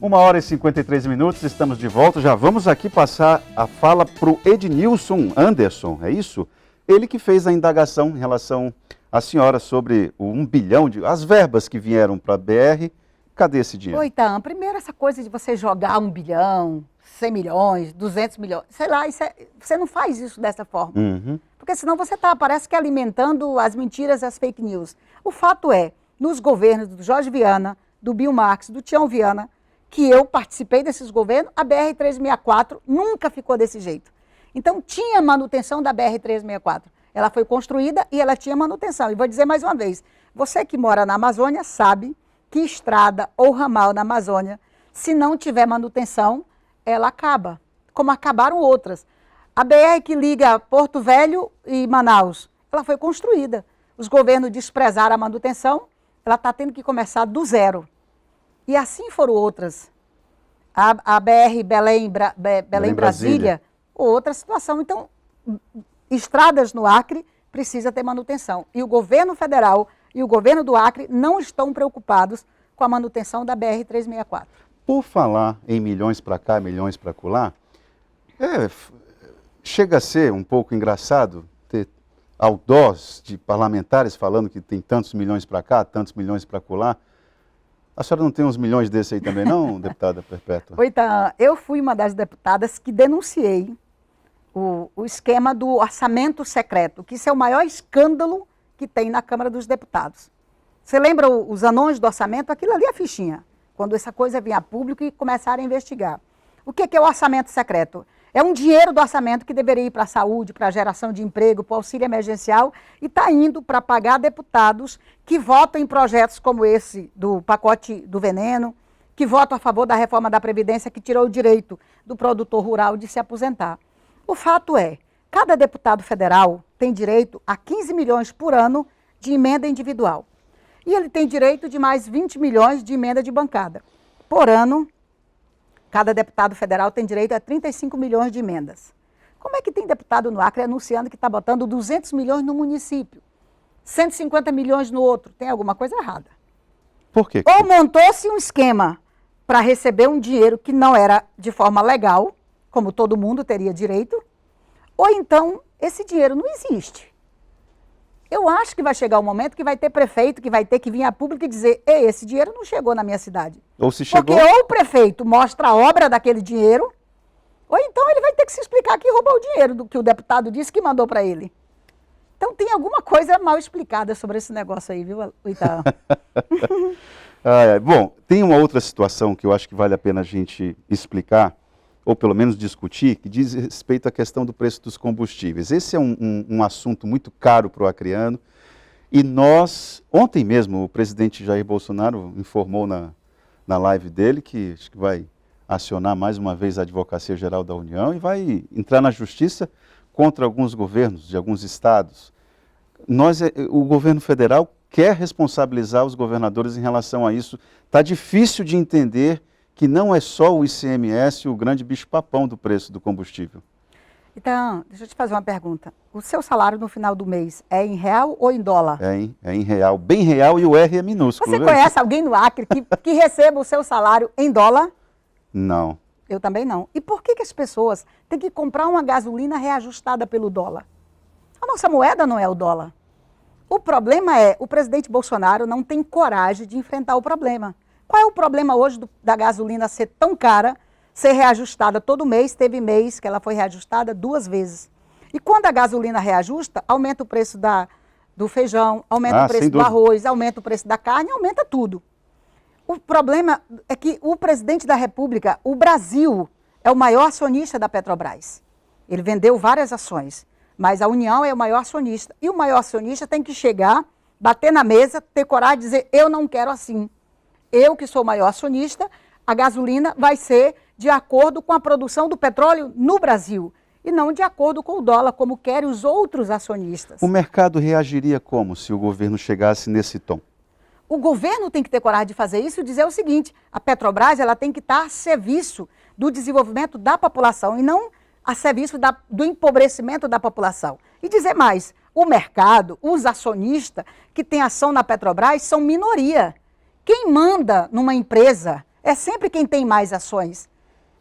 1h53, estamos de volta. Já vamos aqui passar a fala para o Ednilson Anderson, é isso? Ele que fez a indagação em relação à senhora sobre o 1 bilhão, as verbas que vieram para a BR. Cadê esse dinheiro? Oi, Itam, primeiro essa coisa de você jogar 1 bilhão, 100 milhões, 200 milhões, sei lá, você não faz isso dessa forma. Porque senão você parece que alimentando as mentiras e as fake news. O fato é, nos governos do Jorge Viana, do Bill Marx, do Tião Viana, que eu participei desses governos, a BR-364 nunca ficou desse jeito. Então, tinha manutenção da BR-364. Ela foi construída e ela tinha manutenção. E vou dizer mais uma vez, você que mora na Amazônia sabe que estrada ou ramal na Amazônia, se não tiver manutenção, ela acaba, como acabaram outras. A BR que liga Porto Velho e Manaus, ela foi construída. Os governos desprezaram a manutenção, ela está tendo que começar do zero. E assim foram outras. A BR Belém-Brasília, outra situação. Então, estradas no Acre precisa ter manutenção. E o governo federal e o governo do Acre não estão preocupados com a manutenção da BR-364. Por falar em milhões para cá, milhões para acolá, chega a ser um pouco engraçado ter audós de parlamentares falando que tem tantos milhões para cá, tantos milhões para acolá. A senhora não tem uns milhões desse aí também não, deputada Perpétua? Então, eu fui uma das deputadas que denunciei o esquema do orçamento secreto, que isso é o maior escândalo que tem na Câmara dos Deputados. Você lembra os anões do orçamento? Aquilo ali é a fichinha, quando essa coisa vinha a público e começaram a investigar. O que é o orçamento secreto? É um dinheiro do orçamento que deveria ir para a saúde, para a geração de emprego, para o auxílio emergencial, e está indo para pagar deputados que votam em projetos como esse do pacote do veneno, que votam a favor da reforma da Previdência, que tirou o direito do produtor rural de se aposentar. O fato é, cada deputado federal tem direito a 15 milhões por ano de emenda individual. E ele tem direito de mais 20 milhões de emenda de bancada. Por ano, cada deputado federal tem direito a 35 milhões de emendas. Como é que tem deputado no Acre anunciando que está botando 200 milhões no município, 150 milhões no outro? Tem alguma coisa errada. Por quê? Ou montou-se um esquema para receber um dinheiro que não era de forma legal, como todo mundo teria direito, ou então esse dinheiro não existe. Eu acho que vai chegar um momento que vai ter prefeito que vai ter que vir a público e dizer: ei, esse dinheiro não chegou na minha cidade. Ou se chegou... Porque ou o prefeito mostra a obra daquele dinheiro, ou então ele vai ter que se explicar que roubou o dinheiro do que o deputado disse que mandou para ele. Então tem alguma coisa mal explicada sobre esse negócio aí, viu, Itaam? Bom, tem uma outra situação que eu acho que vale a pena a gente explicar, ou pelo menos discutir, que diz respeito à questão do preço dos combustíveis. Esse é um assunto muito caro para o acreano, e nós, ontem mesmo, o presidente Jair Bolsonaro informou na live dele que acho que vai acionar mais uma vez a Advocacia Geral da União e vai entrar na justiça contra alguns governos de alguns estados. O governo federal quer responsabilizar os governadores em relação a isso. Está difícil de entender que não é só o ICMS o grande bicho-papão do preço do combustível. Então, deixa eu te fazer uma pergunta. O seu salário no final do mês é em real ou em dólar? É em real, bem real, e o R é minúsculo. Você conhece alguém no Acre que receba o seu salário em dólar? Não. Eu também não. E por que as pessoas têm que comprar uma gasolina reajustada pelo dólar? A nossa moeda não é o dólar. O problema é, o presidente Bolsonaro não tem coragem de enfrentar o problema. Qual é o problema hoje da gasolina ser tão cara, ser reajustada todo mês? Teve mês que ela foi reajustada 2 vezes. E quando a gasolina reajusta, aumenta o preço do feijão, aumenta o preço do arroz, aumenta o preço da carne, aumenta tudo. O problema é que o presidente da República, o Brasil, é o maior acionista da Petrobras. Ele vendeu várias ações, mas a União é o maior acionista. E o maior acionista tem que chegar, bater na mesa, ter coragem de dizer: eu não quero assim. Eu, que sou o maior acionista, a gasolina vai ser de acordo com a produção do petróleo no Brasil e não de acordo com o dólar, como querem os outros acionistas. O mercado reagiria como se o governo chegasse nesse tom? O governo tem que ter coragem de fazer isso e dizer o seguinte: a Petrobras ela tem que estar a serviço do desenvolvimento da população e não a serviço do empobrecimento da população. E dizer mais, o mercado, os acionistas que têm ação na Petrobras são minoria. Quem manda numa empresa É sempre quem tem mais ações.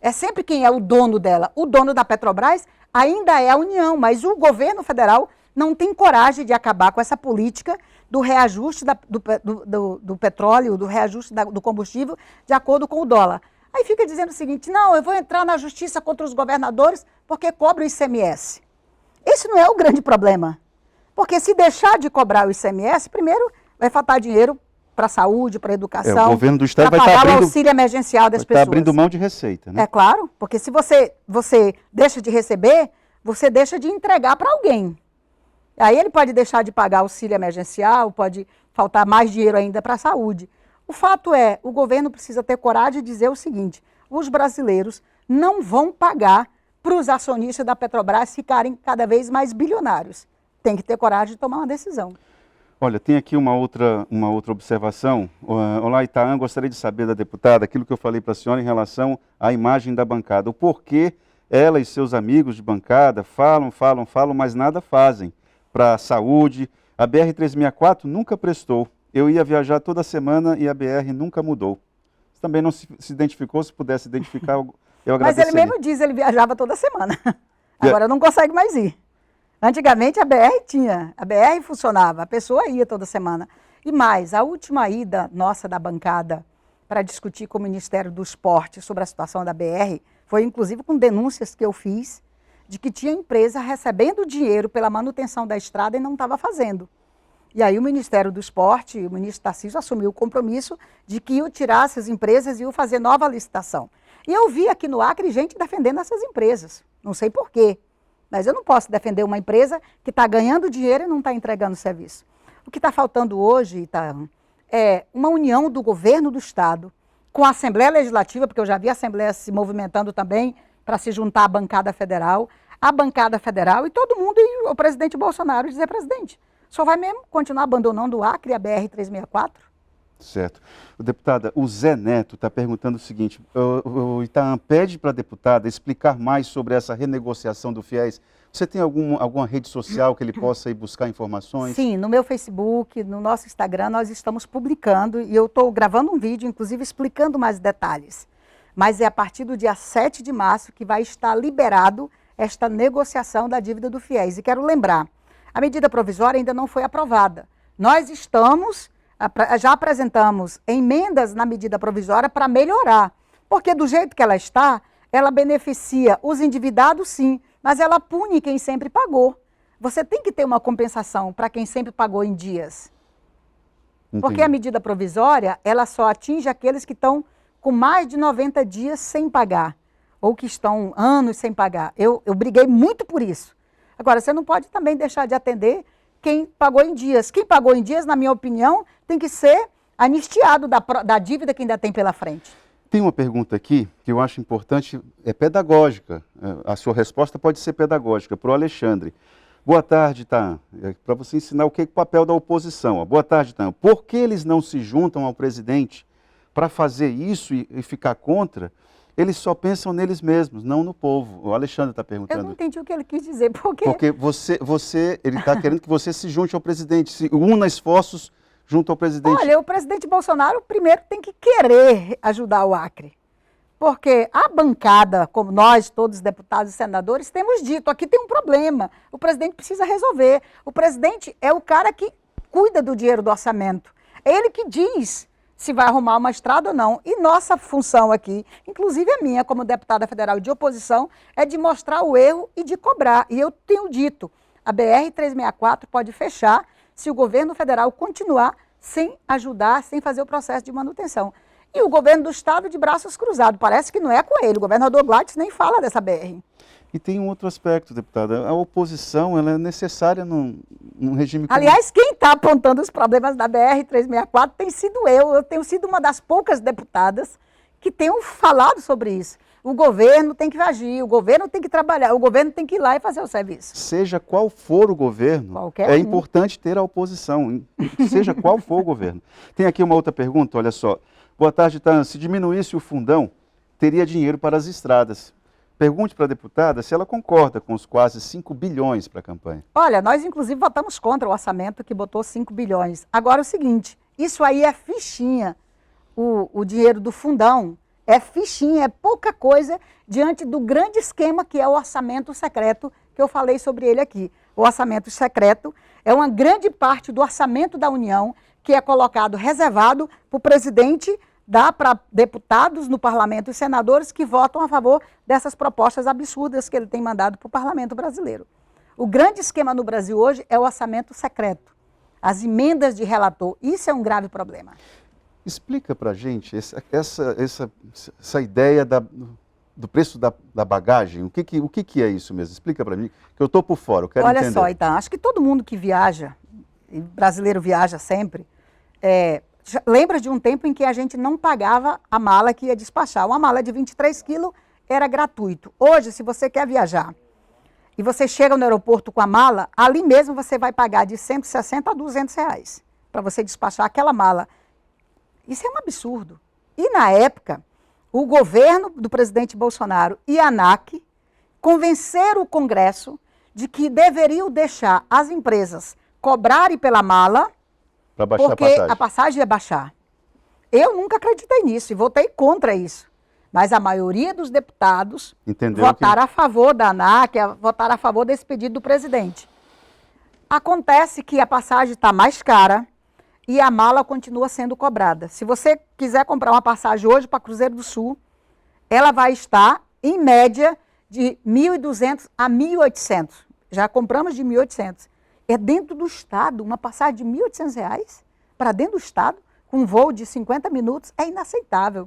É sempre quem é o dono dela. O dono da Petrobras ainda é a União, mas o governo federal não tem coragem de acabar com essa política do reajuste do petróleo, do reajuste do combustível de acordo com o dólar. Aí fica dizendo o seguinte, não, eu vou entrar na justiça contra os governadores porque cobra o ICMS. Esse não é o grande problema. Porque se deixar de cobrar o ICMS, primeiro vai faltar dinheiro para a saúde, para a educação, o governo do estado para vai pagar estar abrindo, o auxílio emergencial das vai pessoas. estar abrindo mão de receita, né? É claro, porque se você deixa de receber, você deixa de entregar para alguém. Aí ele pode deixar de pagar auxílio emergencial, pode faltar mais dinheiro ainda para a saúde. O fato é, o governo precisa ter coragem de dizer o seguinte, os brasileiros não vão pagar para os acionistas da Petrobras ficarem cada vez mais bilionários. Tem que ter coragem de tomar uma decisão. Olha, tem aqui uma outra observação. Olá, Itaã, gostaria de saber da deputada aquilo que eu falei para a senhora em relação à imagem da bancada. O porquê ela e seus amigos de bancada falam, mas nada fazem para a saúde. A BR-364 nunca prestou. Eu ia viajar toda semana e a BR nunca mudou. Você também não se identificou, se pudesse identificar, eu agradeceria. Mas ele mesmo diz que ele viajava toda semana. Agora não consegue mais ir. Antigamente a BR funcionava, a pessoa ia toda semana. E mais, a última ida nossa da bancada para discutir com o Ministério do Esporte sobre a situação da BR, foi inclusive com denúncias que eu fiz, de que tinha empresa recebendo dinheiro pela manutenção da estrada e não estava fazendo. E aí o Ministério do Esporte, o ministro Tarcísio assumiu o compromisso de que iam tirar essas empresas e iam fazer nova licitação. E eu vi aqui no Acre gente defendendo essas empresas, não sei por quê. Mas eu não posso defender uma empresa que está ganhando dinheiro e não está entregando serviço. O que está faltando hoje, Itaã, é uma união do governo do Estado com a Assembleia Legislativa, porque eu já vi a Assembleia se movimentando também para se juntar à bancada federal e todo mundo, e o presidente Bolsonaro dizer, presidente, só vai mesmo continuar abandonando o Acre e a BR-364? Certo. Deputada, o Zé Neto está perguntando o seguinte, o Itaã pede para a deputada explicar mais sobre essa renegociação do FIES. Você tem alguma rede social que ele possa ir buscar informações? Sim, no meu Facebook, no nosso Instagram, nós estamos publicando e eu estou gravando um vídeo, inclusive, explicando mais detalhes. Mas é a partir do dia 7 de março que vai estar liberado esta negociação da dívida do FIES. E quero lembrar, a medida provisória ainda não foi aprovada. Nós já apresentamos emendas na medida provisória para melhorar, porque do jeito que ela está, ela beneficia os endividados sim, mas ela pune quem sempre pagou. Você tem que ter uma compensação para quem sempre pagou em dias. Entendi. Porque a medida provisória, ela só atinge aqueles que estão com mais de 90 dias sem pagar, ou que estão anos sem pagar. Eu briguei muito por isso. Agora, você não pode também deixar de atender quem pagou em dias. Quem pagou em dias, na minha opinião, tem que ser anistiado da dívida que ainda tem pela frente. Tem uma pergunta aqui que eu acho importante, é pedagógica. A sua resposta pode ser pedagógica, para o Alexandre. Boa tarde, Itaã. Para você ensinar o que é o papel da oposição. Boa tarde, Itaã. Por que eles não se juntam ao presidente para fazer isso e ficar contra? Eles só pensam neles mesmos, não no povo. O Alexandre está perguntando. Eu não entendi o que ele quis dizer. Porque ele está querendo que você se junte ao presidente, se una esforços junto ao presidente. Olha, o presidente Bolsonaro primeiro tem que querer ajudar o Acre. Porque a bancada, como nós, todos os deputados e senadores, temos dito, aqui tem um problema, o presidente precisa resolver. O presidente é o cara que cuida do dinheiro do orçamento. É ele que diz se vai arrumar uma estrada ou não. E nossa função aqui, inclusive a minha como deputada federal de oposição, é de mostrar o erro e de cobrar. E eu tenho dito, a BR-364 pode fechar se o governo federal continuar sem ajudar, sem fazer o processo de manutenção. E o governo do estado de braços cruzados, parece que não é com ele, o governador Gladys nem fala dessa BR. E tem um outro aspecto, deputada, a oposição ela é necessária num regime... Aliás, quem está apontando os problemas da BR-364 tem sido eu tenho sido uma das poucas deputadas que tenho falado sobre isso. O governo tem que agir, o governo tem que trabalhar, o governo tem que ir lá e fazer o serviço. Seja qual for o governo, é importante ter a oposição, seja qual for o governo. Tem aqui uma outra pergunta, olha só. Boa tarde, Itaã. Se diminuísse o fundão, teria dinheiro para as estradas. Pergunte para a deputada se ela concorda com os quase 5 bilhões para a campanha. Olha, nós inclusive votamos contra o orçamento que botou 5 bilhões. Agora é o seguinte, isso aí é fichinha. o dinheiro do fundão é fichinha, é pouca coisa diante do grande esquema que é o orçamento secreto, que eu falei sobre ele aqui. O orçamento secreto é uma grande parte do orçamento da União que é colocado reservado para o presidente, dá para deputados no parlamento e senadores que votam a favor dessas propostas absurdas que ele tem mandado para o parlamento brasileiro. O grande esquema no Brasil hoje é o orçamento secreto, as emendas de relator. Isso é um grave problema. Explica para a gente essa ideia do preço da bagagem. O que é isso mesmo? Explica para mim, que eu estou por fora, eu quero entender. Olha só, então, acho que todo mundo que viaja, e brasileiro viaja sempre, lembra de um tempo em que a gente não pagava a mala que ia despachar. Uma mala de 23 quilos era gratuito. Hoje, se você quer viajar e você chega no aeroporto com a mala, ali mesmo você vai pagar de 160 a 200 reais para você despachar aquela mala. Isso é um absurdo. E na época, o governo do presidente Bolsonaro e a ANAC convenceram o Congresso de que deveriam deixar as empresas cobrarem pela mala, porque a passagem ia baixar. Eu nunca acreditei nisso e votei contra isso. Mas a maioria dos deputados votaram a favor da ANAC, votaram a favor desse pedido do presidente. Acontece que a passagem está mais cara e a mala continua sendo cobrada. Se você quiser comprar uma passagem hoje para Cruzeiro do Sul, ela vai estar, em média, de 1.200 a 1.800. Já compramos de 1.800. É dentro do estado, uma passagem de 1.800 reais para dentro do estado, com um voo de 50 minutos, é inaceitável.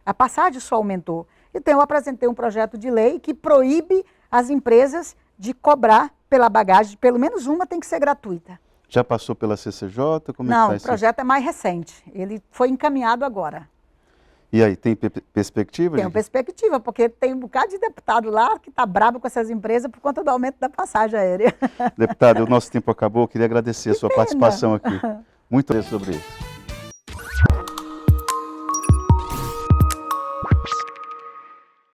A passagem só aumentou. Então, eu apresentei um projeto de lei que proíbe as empresas de cobrar pela bagagem, pelo menos uma tem que ser gratuita. Já passou pela CCJ? Não, o projeto é mais recente. Ele foi encaminhado agora. E aí, tem perspectiva? Tem perspectiva, porque tem um bocado de deputado lá que está bravo com essas empresas por conta do aumento da passagem aérea. Deputado, o nosso tempo acabou. Eu queria agradecer a sua participação aqui. Muito sobre isso.